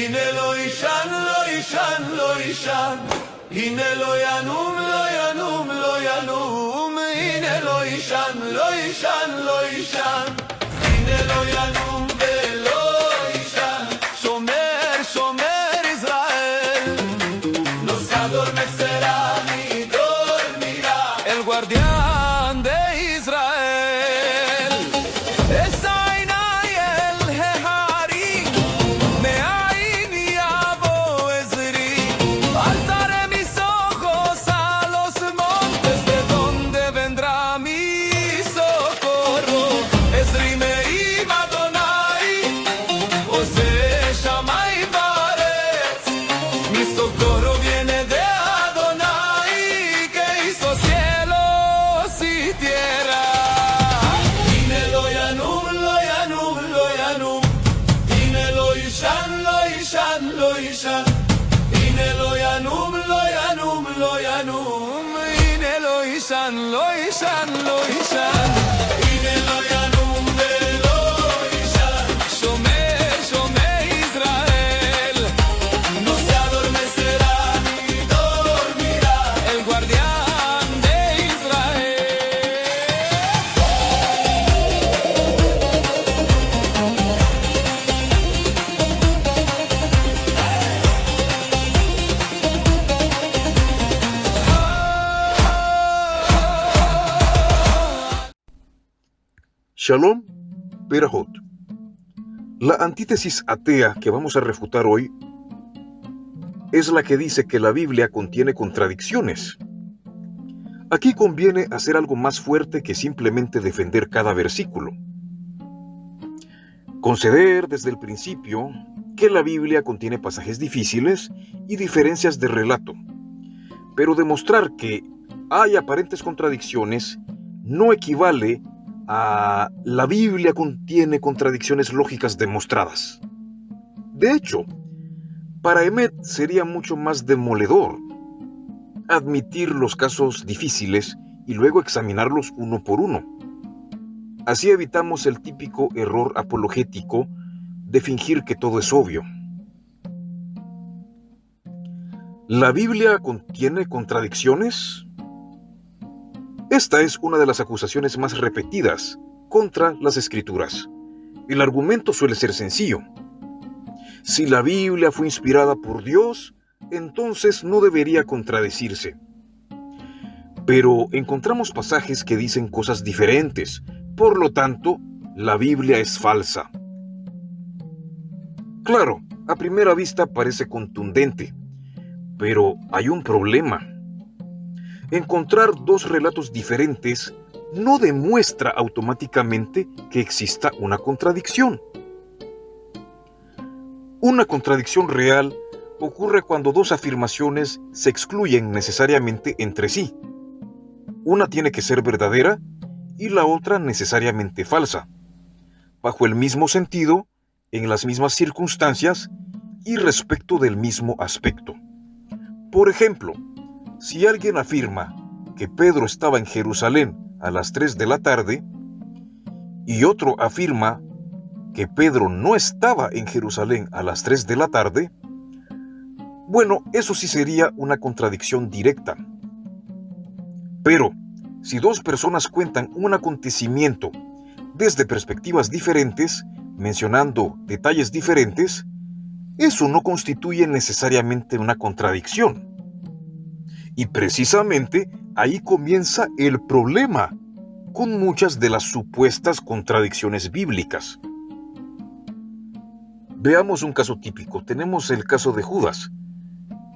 הנה לא יישן, לא יישן, לא יישן, הנה לא ינום, לא ינום, לא ינום, הנה לא יישן, לא יישן, לא יישן, הנה לא ינום ולא יישן, שומר, שומר ישראל, no se adormecerá ni dormirá, el guardián de Israel. לא יישן, לא יישן, הנה לא ינום ולא יישן, שומר, שומר ישראל, no se adormecerá ni dormirá, el guardián de Israel. Shalom Berajot. La antítesis atea que vamos a refutar hoy es la que dice que la Biblia contiene contradicciones. Aquí conviene hacer algo más fuerte que simplemente defender cada versículo. Conceder desde el principio que la Biblia contiene pasajes difíciles y diferencias de relato, pero demostrar que hay aparentes contradicciones no equivale a la Biblia contiene contradicciones lógicas demostradas. De hecho, para Emet sería mucho más demoledor admitir los casos difíciles y luego examinarlos uno por uno. Así evitamos el típico error apologético de fingir que todo es obvio. ¿La Biblia contiene contradicciones? Esta es una de las acusaciones más repetidas contra las Escrituras. El argumento suele ser sencillo. Si la Biblia fue inspirada por Dios, entonces no debería contradecirse. Pero encontramos pasajes que dicen cosas diferentes, por lo tanto, la Biblia es falsa. Claro, a primera vista parece contundente, pero hay un problema. Encontrar dos relatos diferentes no demuestra automáticamente que exista una contradicción. Una contradicción real ocurre cuando dos afirmaciones se excluyen necesariamente entre sí. Una tiene que ser verdadera y la otra necesariamente falsa, bajo el mismo sentido, en las mismas circunstancias y respecto del mismo aspecto. Por ejemplo, si alguien afirma que Pedro estaba en Jerusalén a las 3 de la tarde y otro afirma que Pedro no estaba en Jerusalén a las 3 de la tarde, bueno, eso sí sería una contradicción directa. Pero, si dos personas cuentan un acontecimiento desde perspectivas diferentes, mencionando detalles diferentes, eso no constituye necesariamente una contradicción. Y precisamente ahí comienza el problema con muchas de las supuestas contradicciones bíblicas. Veamos un caso típico. Tenemos el caso de Judas.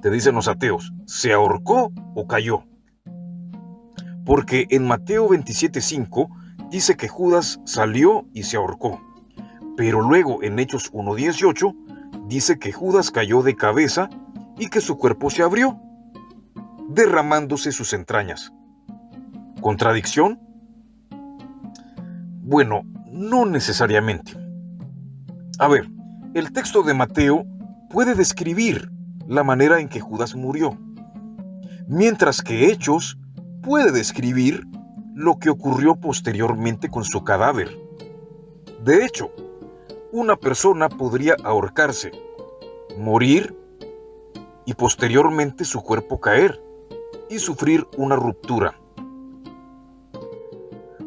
Te dicen los ateos, ¿se ahorcó o cayó? Porque en Mateo 27:5 dice que Judas salió y se ahorcó. Pero luego en Hechos 1:18 dice que Judas cayó de cabeza y que su cuerpo se abrió, derramándose sus entrañas. ¿Contradicción? Bueno, no necesariamente. A ver, el texto de Mateo puede describir la manera en que Judas murió, mientras que Hechos puede describir lo que ocurrió posteriormente con su cadáver. De hecho, una persona podría ahorcarse, morir y posteriormente su cuerpo caer y sufrir una ruptura.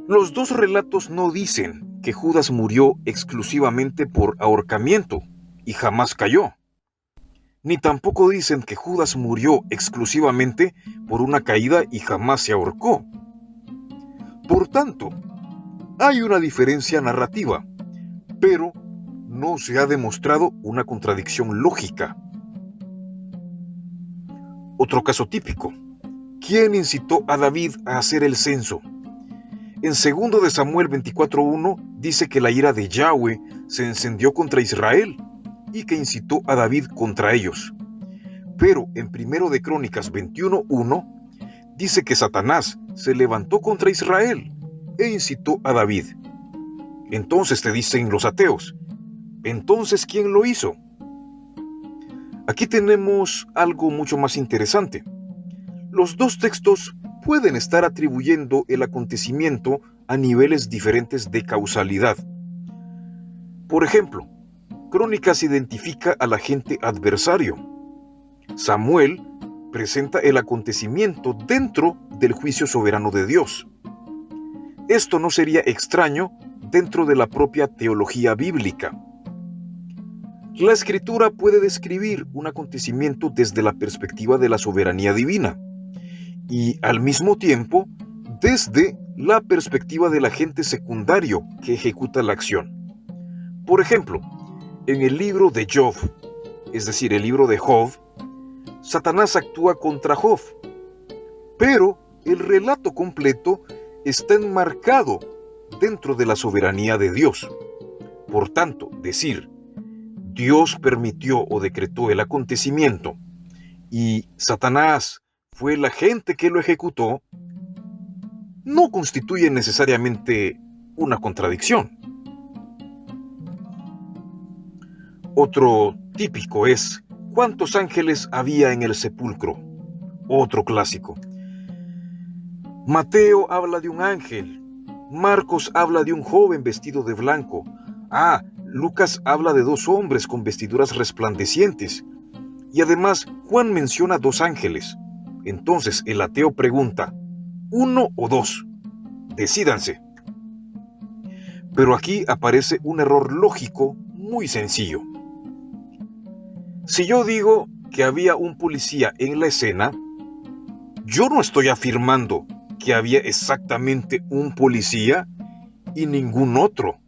Los dos relatos no dicen que Judas murió exclusivamente por ahorcamiento y jamás cayó, ni tampoco dicen que Judas murió exclusivamente por una caída y jamás se ahorcó. Por tanto, hay una diferencia narrativa, pero no se ha demostrado una contradicción lógica. Otro caso típico. ¿Quién incitó a David a hacer el censo? En 2 de Samuel 24:1 dice que la ira de Yahweh se encendió contra Israel y que incitó a David contra ellos. Pero en 1 de Crónicas 21:1 dice que Satanás se levantó contra Israel e incitó a David. Entonces te dicen los ateos, ¿entonces quién lo hizo? Aquí tenemos algo mucho más interesante. Los dos textos pueden estar atribuyendo el acontecimiento a niveles diferentes de causalidad. Por ejemplo, Crónicas identifica al agente adversario. Samuel presenta el acontecimiento dentro del juicio soberano de Dios. Esto no sería extraño dentro de la propia teología bíblica. La Escritura puede describir un acontecimiento desde la perspectiva de la soberanía divina y al mismo tiempo desde la perspectiva del agente secundario que ejecuta la acción. Por ejemplo, en el libro de Job, es decir, el libro de Job, Satanás actúa contra Job, pero el relato completo está enmarcado dentro de la soberanía de Dios. Por tanto, decir Dios permitió o decretó el acontecimiento y Satanás fue el agente que lo ejecutó, no constituye necesariamente una contradicción. Otro típico es, ¿cuántos ángeles había en el sepulcro? Otro clásico. Mateo habla de un ángel, Marcos habla de un joven vestido de blanco, Lucas habla de 2 hombres con vestiduras resplandecientes, y además Juan menciona 2 ángeles. Entonces el ateo pregunta, ¿1 o 2? Decídanse. Pero aquí aparece un error lógico muy sencillo. Si yo digo que había un policía en la escena, yo no estoy afirmando que había exactamente un policía y ningún otro.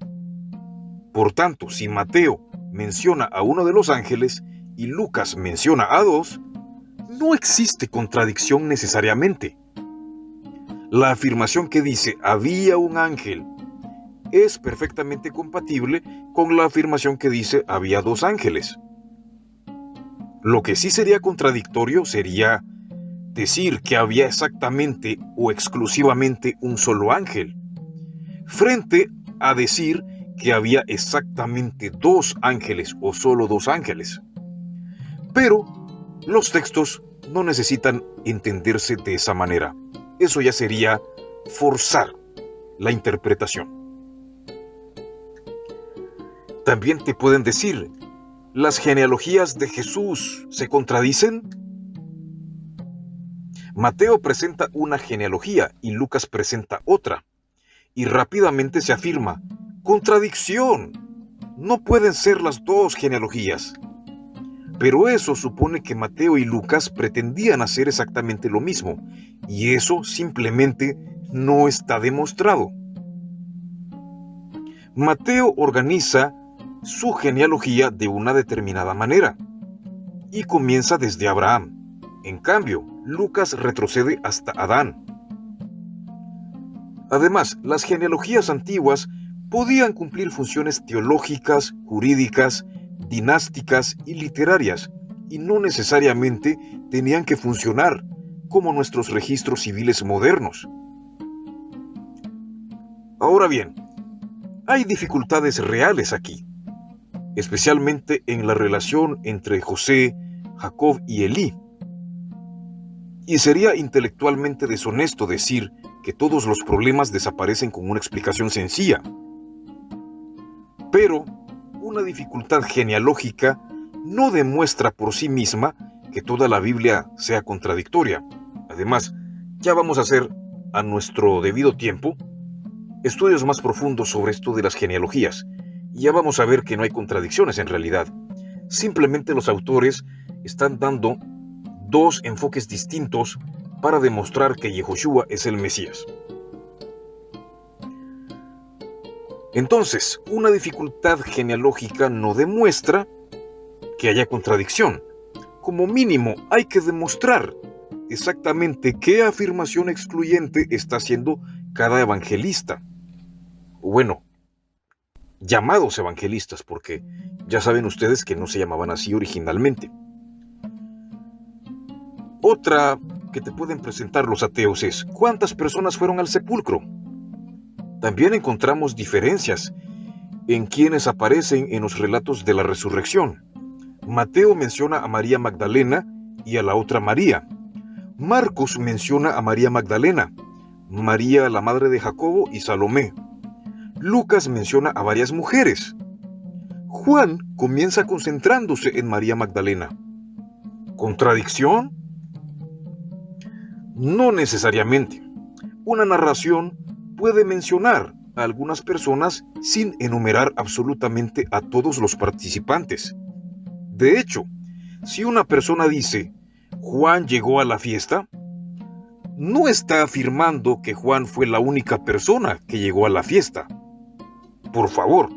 Por tanto, si Mateo menciona a uno de los ángeles y Lucas menciona a 2, no existe contradicción necesariamente. La afirmación que dice había un ángel es perfectamente compatible con la afirmación que dice había 2 ángeles. Lo que sí sería contradictorio sería decir que había exactamente o exclusivamente un solo ángel, frente a decir que había exactamente 2 ángeles o solo 2 ángeles. Pero los textos no necesitan entenderse de esa manera. Eso ya sería forzar la interpretación. También te pueden decir, ¿las genealogías de Jesús se contradicen? Mateo presenta una genealogía y Lucas presenta otra. Y rápidamente se afirma, ¡contradicción! No pueden ser las 2 genealogías. Pero eso supone que Mateo y Lucas pretendían hacer exactamente lo mismo, y eso simplemente no está demostrado. Mateo organiza su genealogía de una determinada manera, y comienza desde Abraham. En cambio, Lucas retrocede hasta Adán. Además, las genealogías antiguas podían cumplir funciones teológicas, jurídicas, dinásticas y literarias, y no necesariamente tenían que funcionar como nuestros registros civiles modernos. Ahora bien, hay dificultades reales aquí, especialmente en la relación entre José, Jacob y Elí. Y sería intelectualmente deshonesto decir que todos los problemas desaparecen con una explicación sencilla. Pero una dificultad genealógica no demuestra por sí misma que toda la Biblia sea contradictoria. Además, ya vamos a hacer, a nuestro debido tiempo, estudios más profundos sobre esto de las genealogías. Y ya vamos a ver que no hay contradicciones en realidad. Simplemente los autores están dando dos enfoques distintos para demostrar que Yehoshua es el Mesías. Entonces, una dificultad genealógica no demuestra que haya contradicción. Como mínimo, hay que demostrar exactamente qué afirmación excluyente está haciendo cada evangelista. Bueno, llamados evangelistas, porque ya saben ustedes que no se llamaban así originalmente. Otra que te pueden presentar los ateos es: ¿cuántas personas fueron al sepulcro? También encontramos diferencias en quienes aparecen en los relatos de la resurrección. Mateo menciona a María Magdalena y a la otra María. Marcos menciona a María Magdalena, María la madre de Jacobo y Salomé. Lucas menciona a varias mujeres. Juan comienza concentrándose en María Magdalena. ¿Contradicción? No necesariamente. Una narración puede mencionar a algunas personas sin enumerar absolutamente a todos los participantes. De hecho, si una persona dice Juan llegó a la fiesta, no está afirmando que Juan fue la única persona que llegó a la fiesta. Por favor,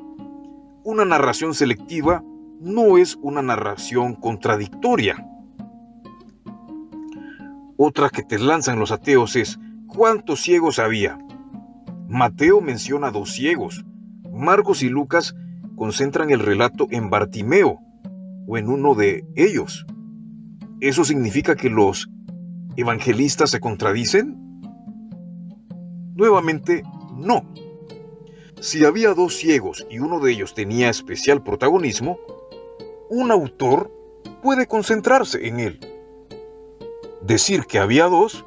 una narración selectiva no es una narración contradictoria. Otra que te lanzan los ateos es: ¿cuántos ciegos había? Mateo menciona 2 ciegos. Marcos y Lucas concentran el relato en Bartimeo, o en uno de ellos. ¿Eso significa que los evangelistas se contradicen? Nuevamente, no. Si había 2 ciegos y uno de ellos tenía especial protagonismo, un autor puede concentrarse en él. Decir que había 2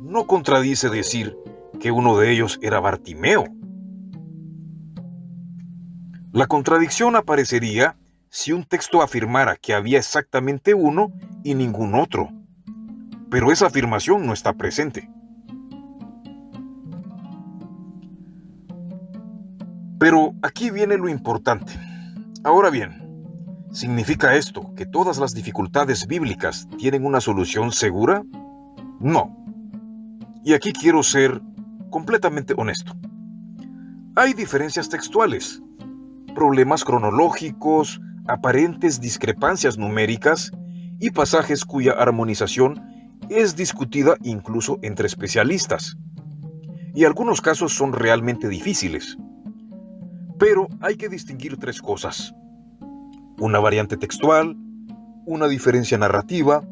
no contradice decir que uno de ellos era Bartimeo. La contradicción aparecería si un texto afirmara que había exactamente uno y ningún otro, pero esa afirmación no está presente. Pero aquí viene lo importante. Ahora bien, ¿significa esto que todas las dificultades bíblicas tienen una solución segura? No. Y aquí quiero ser completamente honesto. Hay diferencias textuales, problemas cronológicos, aparentes discrepancias numéricas y pasajes cuya armonización es discutida incluso entre especialistas. Y algunos casos son realmente difíciles. Pero hay que distinguir 3 cosas: una variante textual, una diferencia narrativa,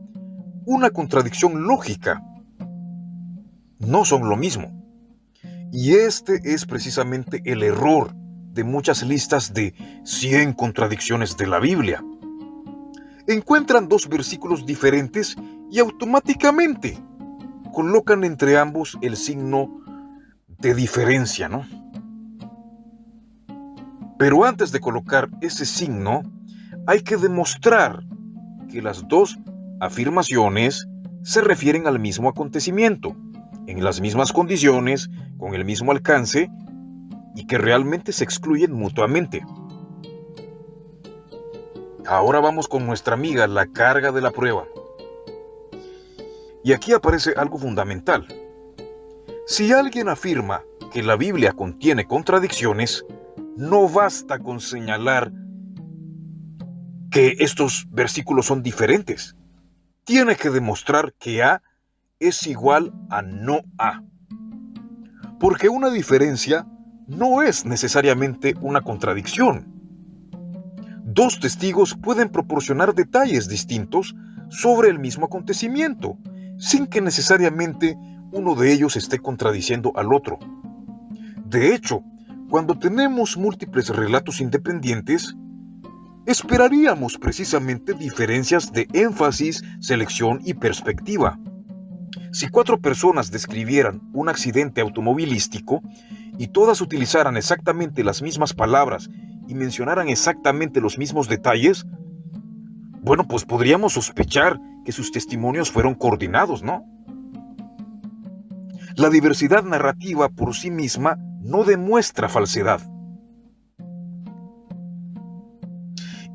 una contradicción lógica. No son lo mismo. Y este es precisamente el error de muchas listas de 100 contradicciones de la Biblia. Encuentran 2 versículos diferentes y automáticamente colocan entre ambos el signo de diferencia, ¿no? Pero antes de colocar ese signo, hay que demostrar que las 2 afirmaciones se refieren al mismo acontecimiento, en las mismas condiciones, con el mismo alcance, y que realmente se excluyen mutuamente. Ahora vamos con nuestra amiga, la carga de la prueba. Y aquí aparece algo fundamental. Si alguien afirma que la Biblia contiene contradicciones, no basta con señalar que estos versículos son diferentes. Tiene que demostrar que A es igual a no A. Porque una diferencia no es necesariamente una contradicción. 2 testigos pueden proporcionar detalles distintos sobre el mismo acontecimiento, sin que necesariamente uno de ellos esté contradiciendo al otro. De hecho, cuando tenemos múltiples relatos independientes, esperaríamos precisamente diferencias de énfasis, selección y perspectiva. Si 4 personas describieran un accidente automovilístico y todas utilizaran exactamente las mismas palabras y mencionaran exactamente los mismos detalles, Bueno, pues podríamos sospechar que sus testimonios fueron coordinados, ¿no? La diversidad narrativa por sí misma no demuestra falsedad.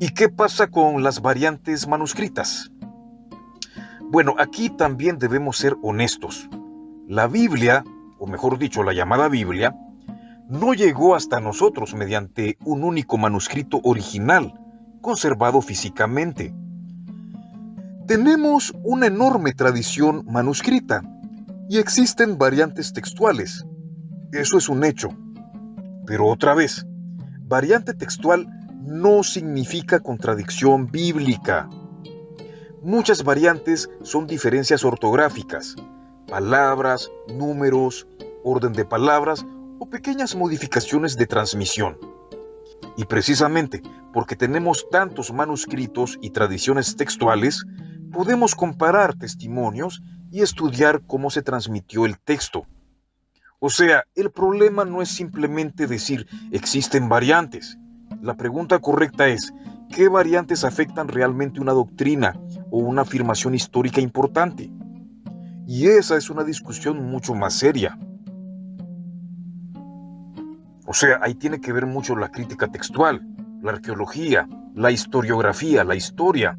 ¿Y qué pasa con las variantes manuscritas? Bueno, aquí también debemos ser honestos. La Biblia, o mejor dicho, la llamada Biblia, no llegó hasta nosotros mediante un único manuscrito original, conservado físicamente. Tenemos una enorme tradición manuscrita y existen variantes textuales. Eso es un hecho. Pero otra vez, variante textual no significa contradicción bíblica. Muchas variantes son diferencias ortográficas, palabras, números, orden de palabras o pequeñas modificaciones de transmisión. Y precisamente porque tenemos tantos manuscritos y tradiciones textuales, podemos comparar testimonios y estudiar cómo se transmitió el texto. O sea, el problema no es simplemente decir existen variantes. La pregunta correcta es, ¿qué variantes afectan realmente una doctrina o una afirmación histórica importante? Y esa es una discusión mucho más seria. O sea, ahí tiene que ver mucho la crítica textual, la arqueología, la historiografía, la historia.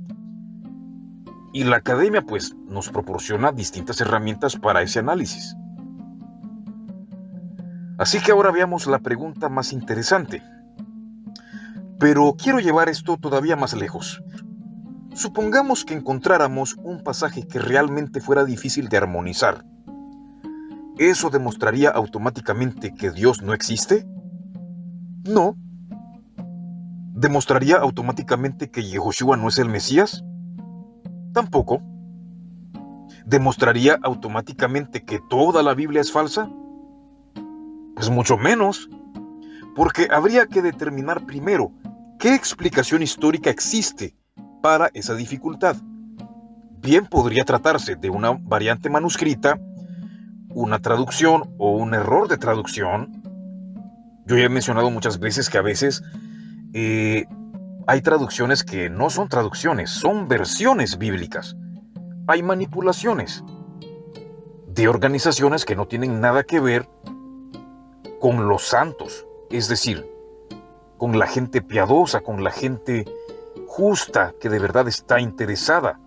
Y la academia, pues, nos proporciona distintas herramientas para ese análisis. Así que ahora veamos la pregunta más interesante. Pero quiero llevar esto todavía más lejos. Supongamos que encontráramos un pasaje que realmente fuera difícil de armonizar. ¿Eso demostraría automáticamente que Dios no existe? No. ¿Demostraría automáticamente que Yehoshua no es el Mesías? Tampoco. ¿Demostraría automáticamente que toda la Biblia es falsa? Pues mucho menos, porque habría que determinar primero qué explicación histórica existe para esa dificultad. Bien podría tratarse de una variante manuscrita, una traducción o un error de traducción. Yo ya he mencionado muchas veces que a veces hay traducciones que no son traducciones, son versiones bíblicas. Hay manipulaciones de organizaciones que no tienen nada que ver con los santos, es decir, con la gente piadosa, con la gente justa que de verdad está interesada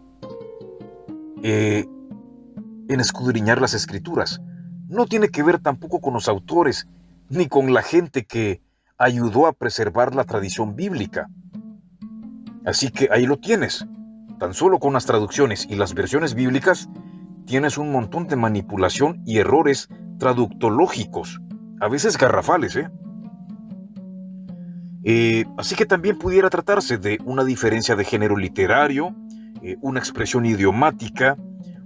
en escudriñar las escrituras. No tiene que ver tampoco con los autores, ni con la gente que ayudó a preservar la tradición bíblica. Así que ahí lo tienes. Tan solo con las traducciones y las versiones bíblicas tienes un montón de manipulación y errores traductológicos, a veces garrafales, así que también pudiera tratarse de una diferencia de género literario, una expresión idiomática,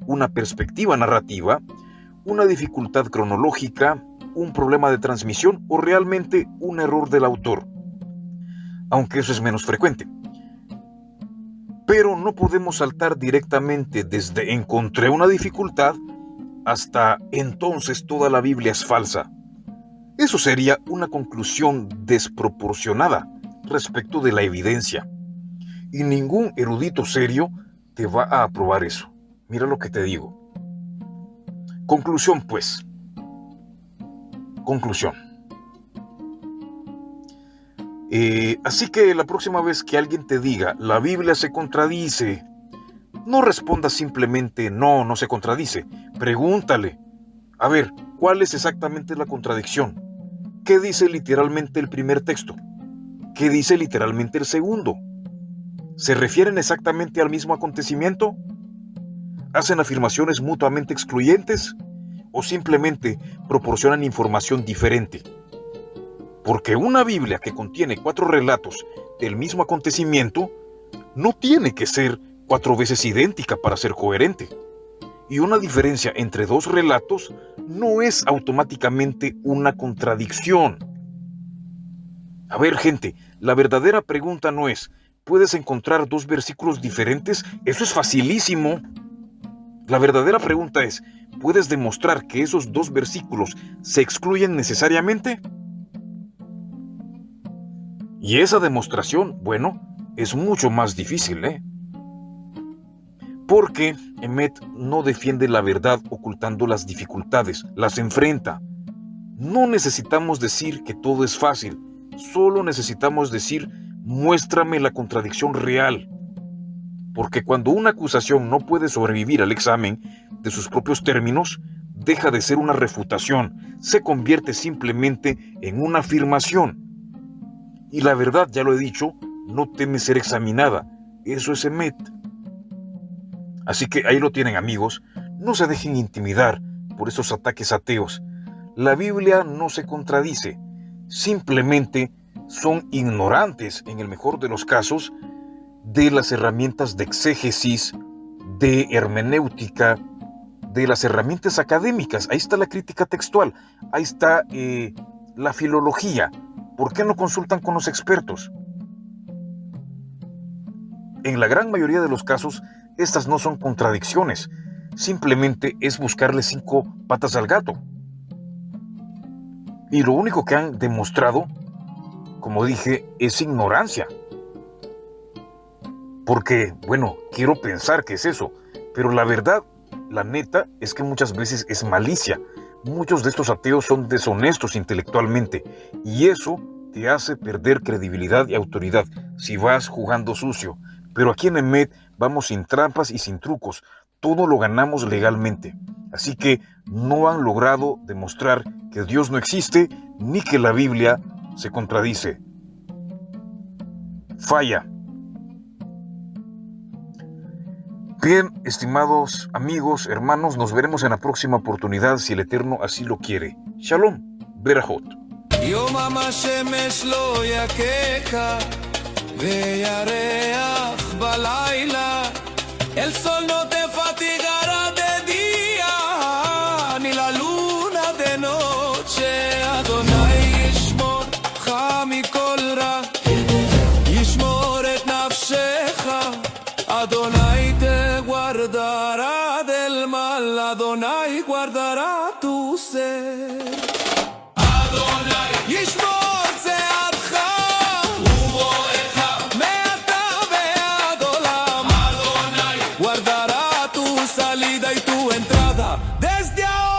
una perspectiva narrativa, una dificultad cronológica, un problema de transmisión o realmente un error del autor, aunque eso es menos frecuente. Pero no podemos saltar directamente desde encontré una dificultad hasta entonces toda la Biblia es falsa. Eso sería una conclusión desproporcionada respecto de la evidencia. Y ningún erudito serio te va a aprobar eso. Mira lo que te digo. Conclusión, pues. Conclusión. Así que la próxima vez que alguien te diga, la Biblia se contradice, no respondas simplemente, no se contradice. Pregúntale, a ver, ¿cuál es exactamente la contradicción? ¿Qué dice literalmente el primer texto? ¿Qué dice literalmente el segundo? ¿Se refieren exactamente al mismo acontecimiento? ¿Hacen afirmaciones mutuamente excluyentes? ¿O simplemente proporcionan información diferente? Porque una Biblia que contiene 4 relatos del mismo acontecimiento no tiene que ser 4 veces idéntica para ser coherente. Y una diferencia entre 2 relatos no es automáticamente una contradicción. A ver, gente, la verdadera pregunta no es, ¿puedes encontrar 2 versículos diferentes? Eso es facilísimo. La verdadera pregunta es, ¿puedes demostrar que esos 2 versículos se excluyen necesariamente? Y esa demostración, bueno, es mucho más difícil, Porque Emet no defiende la verdad ocultando las dificultades, las enfrenta. No necesitamos decir que todo es fácil, solo necesitamos decir, muéstrame la contradicción real. Porque cuando una acusación no puede sobrevivir al examen de sus propios términos, deja de ser una refutación, se convierte simplemente en una afirmación. Y la verdad, ya lo he dicho, no teme ser examinada. Eso es Emet. Así que ahí lo tienen, amigos. No se dejen intimidar por esos ataques ateos. La Biblia no se contradice. Simplemente son ignorantes, en el mejor de los casos, de las herramientas de exégesis, de hermenéutica, de las herramientas académicas. Ahí está la crítica textual. Ahí está la filología. ¿Por qué no consultan con los expertos? En la gran mayoría de los casos, estas no son contradicciones, simplemente es buscarle 5 patas al gato. Y lo único que han demostrado, como dije, es ignorancia. Porque, bueno, quiero pensar que es eso, pero la verdad, la neta, es que muchas veces es malicia. Muchos de estos ateos son deshonestos intelectualmente, y eso te hace perder credibilidad y autoridad si vas jugando sucio. Pero aquí en Emet vamos sin trampas y sin trucos. Todo lo ganamos legalmente. Así que no han logrado demostrar que Dios no existe ni que la Biblia se contradice. Falla. Bien, estimados amigos, hermanos, nos veremos en la próxima oportunidad si el Eterno así lo quiere. Shalom, Berajot. El sol no te fatigará de día, ni la luna de noche. Adonai yishmor cha mikol ra, yishmor et nafshecha. Adonai te guardará del mal, Adonai guardará tu ser. Adonai yishmor guardará tu salida y tu entrada desde ahora.